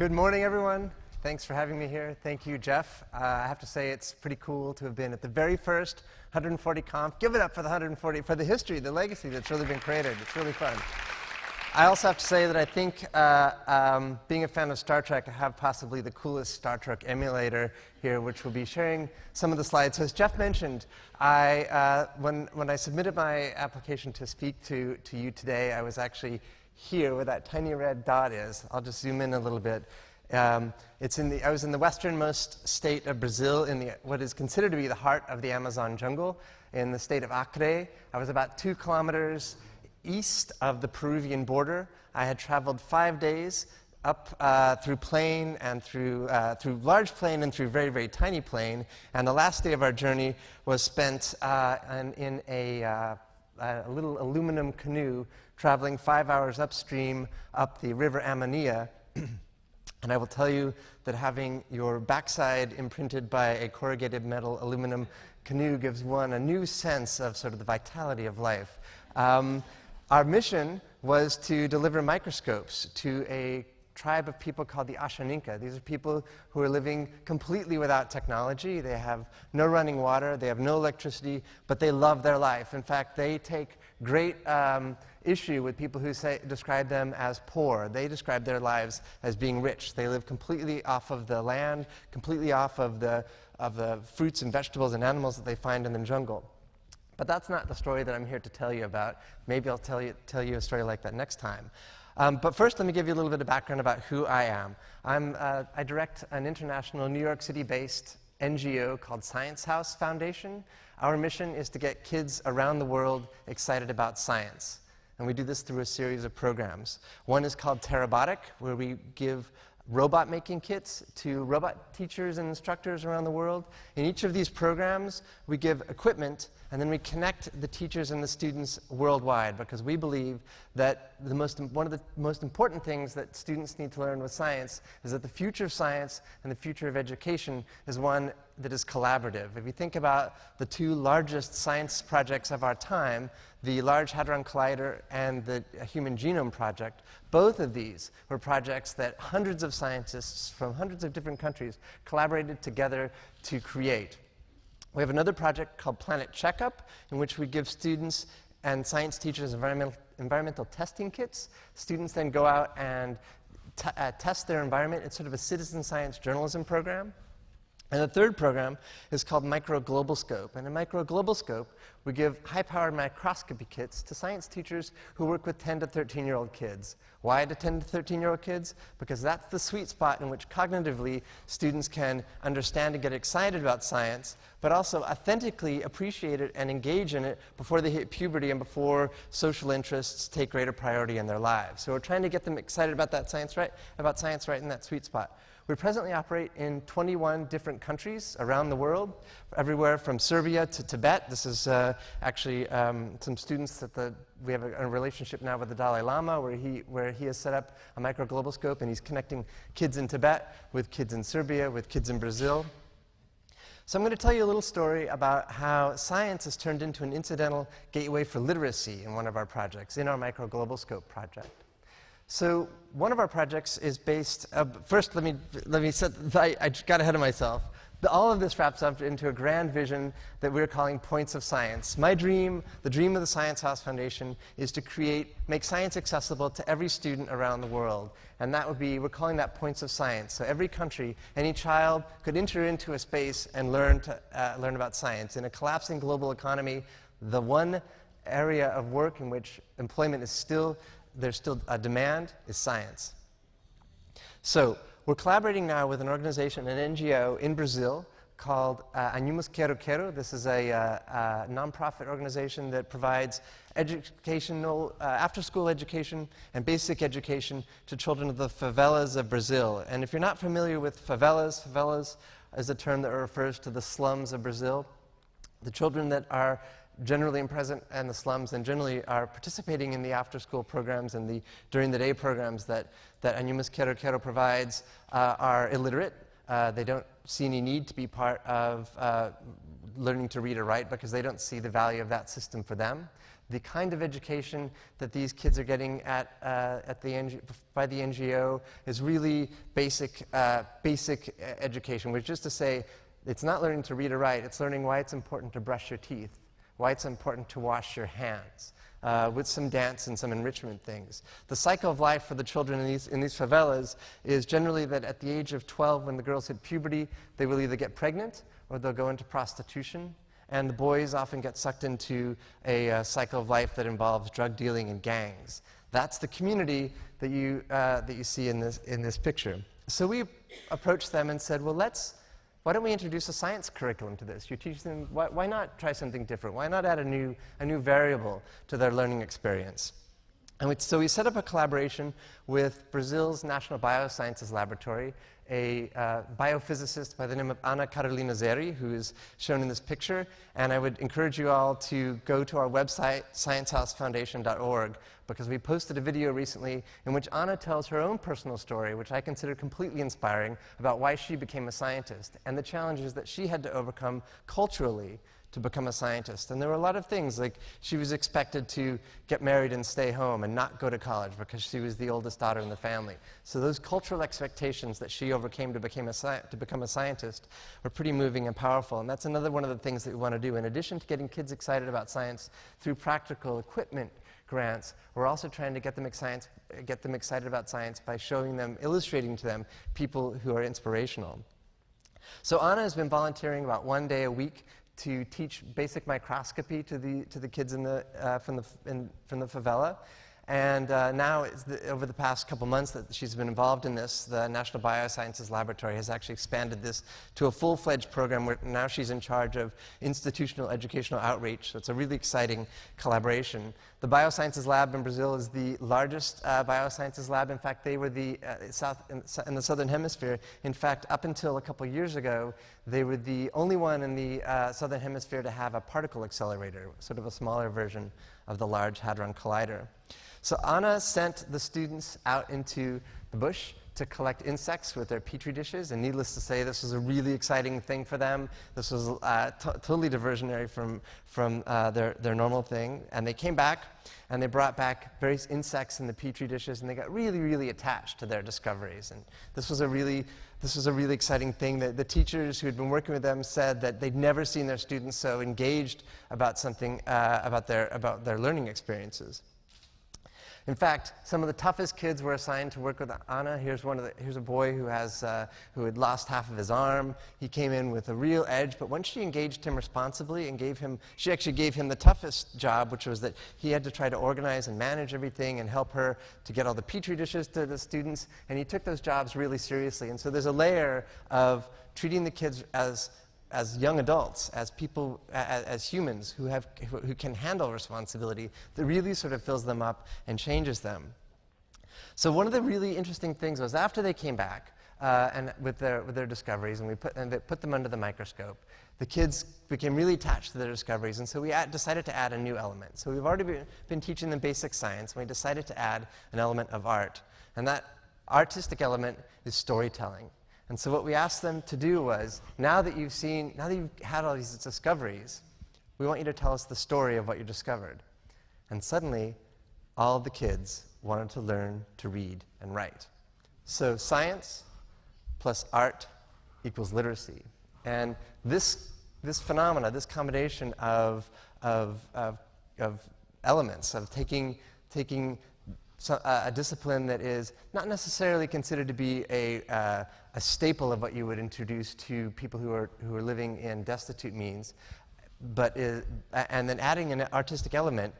Good morning, everyone. Thanks for having me here. Thank you, Jeff. I have to say it's pretty cool to have been at the very first 140 Conf. Give it up for the 140, for the history, the legacy that's really been created. It's really fun. I also have to say that I think, being a fan of Star Trek, I have possibly the coolest Star Trek emulator here, which will be sharing some of the slides. So as Jeff mentioned, when I submitted my application to speak to you today, I was actually here where that tiny red dot is. I'll just zoom in a little bit. I was in the westernmost state of Brazil, in what is considered to be the heart of the Amazon jungle, in the state of Acre. I was about 2 kilometers east of the Peruvian border. I had traveled 5 days up through plain and through large plain and through very, very tiny plain. And the last day of our journey was spent in a little aluminum canoe traveling 5 hours upstream up the river Amania. And I will tell you that having your backside imprinted by a corrugated metal aluminum canoe gives one a new sense of sort of the vitality of life. Our mission was to deliver microscopes to a tribe of people called the Ashaninka. These are people who are living completely without technology. They have no running water, they have no electricity, but they love their life. In fact, they take great issue with people who describe them as poor. They describe their lives as being rich. They live completely off of the land, completely off of the fruits and vegetables and animals that they find in the jungle. But that's not the story that I'm here to tell you about. Maybe I'll tell you a story like that next time. But first, let me give you a little bit of background about who I am. I direct an international New York City-based NGO called Science House Foundation. Our mission is to get kids around the world excited about science. And we do this through a series of programs. One is called Terabotic, where we give robot-making kits to robot teachers and instructors around the world. In each of these programs, we give equipment, and then we connect the teachers and the students worldwide, because we believe that one of the most important things that students need to learn with science is that the future of science and the future of education is one that is collaborative. If you think about the 2 largest science projects of our time, the Large Hadron Collider and the Human Genome Project, both of these were projects that hundreds of scientists from hundreds of different countries collaborated together to create. We have another project called Planet Checkup, in which we give students and science teachers environmental testing kits. Students then go out and test their environment. It's sort of a citizen science journalism program. And the third program is called Microglobalscope. And in Microglobalscope, we give high-powered microscopy kits to science teachers who work with 10 to 13-year-old kids. Why to 10 to 13-year-old kids? Because that's the sweet spot in which cognitively students can understand and get excited about science, but also authentically appreciate it and engage in it before they hit puberty and before social interests take greater priority in their lives. So we're trying to get them excited about science right in that sweet spot. We presently operate in 21 different countries around the world, everywhere from Serbia to Tibet. This is actually some students that we have a relationship now with the Dalai Lama, where he has set up a microglobalscope, and he's connecting kids in Tibet with kids in Serbia, with kids in Brazil. So I'm going to tell you a little story about how science has turned into an incidental gateway for literacy in one of our projects, in our microglobalscope project. So one of our projects is based, first let me set, I got ahead of myself. All of this wraps up into a grand vision that we're calling Points of Science. My dream, the dream of the Science House Foundation, is to make science accessible to every student around the world. And that would be, we're calling that Points of Science. So every country, any child could enter into a space and learn about science. In a collapsing global economy, the one area of work in which employment is there's still a demand is science. So we're collaborating now with an organization, an NGO in Brazil called Animus Quero Quero. This is a nonprofit organization that provides educational, after-school education and basic education to children of the favelas of Brazil. And if you're not familiar with favelas is a term that refers to the slums of Brazil. The children that are generally present in the slums and generally are participating in the after-school programs and the during-the-day programs that Animus Quero Quero provides are illiterate. They don't see any need to be part of learning to read or write because they don't see the value of that system for them. The kind of education that these kids are getting by the NGO is really basic education, which is to say it's not learning to read or write, it's learning why it's important to brush your teeth, why it's important to wash your hands, with some dance and some enrichment things. The cycle of life for the children in these favelas is generally that at the age of 12, when the girls hit puberty, they will either get pregnant or they'll go into prostitution. And the boys often get sucked into a cycle of life that involves drug dealing and gangs. That's the community that you see in this picture. So we approached them and said, well, why don't we introduce a science curriculum to this? You teach them, why not try something different? Why not add a new variable to their learning experience? And so we set up a collaboration with Brazil's National Biosciences Laboratory, a biophysicist by the name of Ana Carolina Zeri, who is shown in this picture. And I would encourage you all to go to our website, sciencehousefoundation.org, because we posted a video recently in which Ana tells her own personal story, which I consider completely inspiring, about why she became a scientist and the challenges that she had to overcome culturally to become a scientist. And there were a lot of things, like she was expected to get married and stay home and not go to college because she was the oldest daughter in the family. So those cultural expectations that she overcame to become a scientist were pretty moving and powerful. And that's another one of the things that we want to do. In addition to getting kids excited about science through practical equipment grants, we're also trying to get them excited about science by showing them, illustrating to them people who are inspirational. So Ana has been volunteering about 1 day a week to teach basic microscopy to the kids from the favela. And now, over the past couple months that she's been involved in this, the National Biosciences Laboratory has actually expanded this to a full-fledged program where now she's in charge of institutional educational outreach. So it's a really exciting collaboration. The Biosciences Lab in Brazil is the largest biosciences lab. In fact, they were in the Southern Hemisphere. In fact, up until a couple years ago, they were the only one in the Southern Hemisphere to have a particle accelerator, sort of a smaller version of the Large Hadron Collider. So Ana sent the students out into the bush to collect insects with their petri dishes, and needless to say, this was a really exciting thing for them. This was totally diversionary from their normal thing. And they came back, and they brought back various insects in the petri dishes, and they got really, really attached to their discoveries. And this was a really exciting thing. The teachers who had been working with them said that they'd never seen their students so engaged about something, about their learning experiences. In fact, some of the toughest kids were assigned to work with Ana. Here's a boy who had lost half of his arm. He came in with a real edge, but once she engaged him responsibly and she actually gave him the toughest job, which was that he had to try to organize and manage everything and help her to get all the petri dishes to the students, and he took those jobs really seriously. And so there's a layer of treating the kids as young adults, as people, as humans who can handle responsibility, that really sort of fills them up and changes them. So one of the really interesting things was after they came back and with their discoveries, and they put them under the microscope, the kids became really attached to their discoveries, and so we decided to add a new element. So we've already been teaching them basic science, and we decided to add an element of art. And that artistic element is storytelling. And so what we asked them to do was, now that you've had all these discoveries, we want you to tell us the story of what you discovered. And suddenly, all of the kids wanted to learn to read and write. So science plus art equals literacy. And this phenomena, this combination of elements, of taking a discipline that is not necessarily considered to be a staple of what you would introduce to people who are living in destitute means, and then adding an artistic element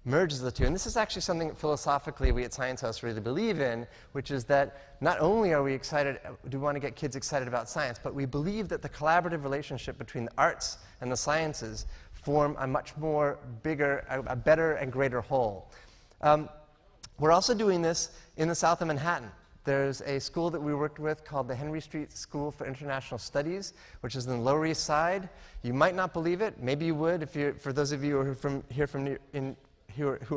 merges the two. And this is actually something philosophically we at Science House really believe in, which is that not only do we want to get kids excited about science, but we believe that the collaborative relationship between the arts and the sciences form a much more bigger, a better and greater whole. We're also doing this in the south of Manhattan. There's a school that we worked with called the Henry Street School for International Studies, which is in the Lower East Side. You might not believe it. Maybe you would for those of you who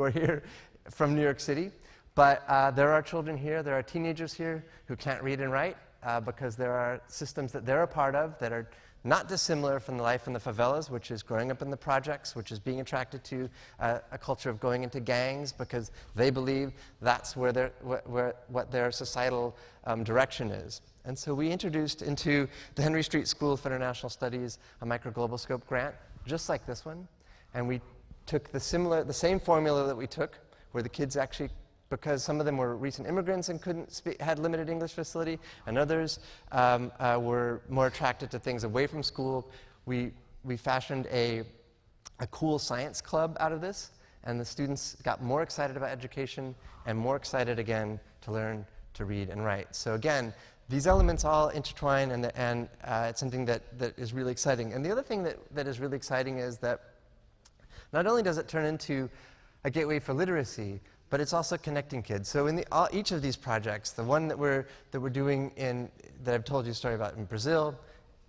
are here from New York City. But there are children here, there are teenagers here who can't read and write because there are systems that they're a part of that not dissimilar from the life in the favelas, which is growing up in the projects, which is being attracted to a culture of going into gangs because they believe that's where what their societal direction is. And so we introduced into the Henry Street School of International Studies a micro-global scope grant, just like this one. And we took the same formula that we took, where the kids actually, because some of them were recent immigrants and had limited English facility, and others were more attracted to things away from school. We fashioned a cool science club out of this, and the students got more excited about education and more excited again to learn to read and write. So again, these elements all intertwine, and it's something that is really exciting. And the other thing that is really exciting is that not only does it turn into a gateway for literacy, but it's also connecting kids. So in each of these projects, the one that we're doing that I've told you a story about in Brazil,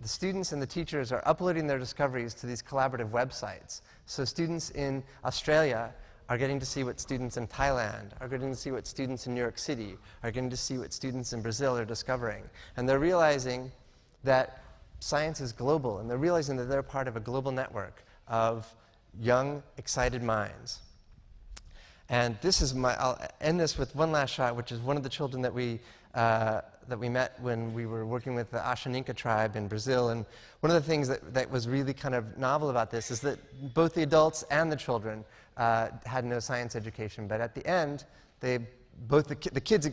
the students and the teachers are uploading their discoveries to these collaborative websites. So students in Australia are getting to see what students in Thailand, are getting to see what students in New York City, are getting to see what students in Brazil are discovering. And they're realizing that science is global, and they're realizing that they're part of a global network of young, excited minds. And this is I'll end this with one last shot, which is one of the children that we met when we were working with the Ashaninka tribe in Brazil. And one of the things that was really kind of novel about this is that both the adults and the children had no science education. But at the end, the kids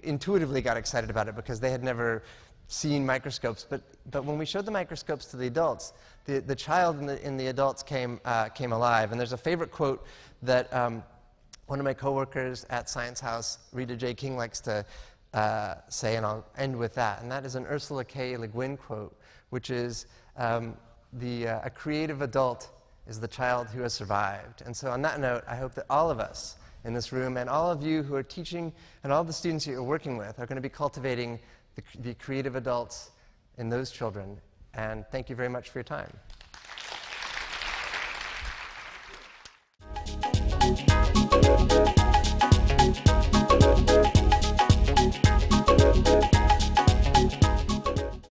intuitively got excited about it because they had never seen microscopes. But when we showed the microscopes to the adults, the child and the adults came alive. And there's a favorite quote that one of my coworkers at Science House, Rita J. King, likes to say, and I'll end with that. And that is an Ursula K. Le Guin quote, which is, a creative adult is the child who has survived. And so on that note, I hope that all of us in this room and all of you who are teaching and all the students you're working with are going to be cultivating the creative adults in those children. And thank you very much for your time.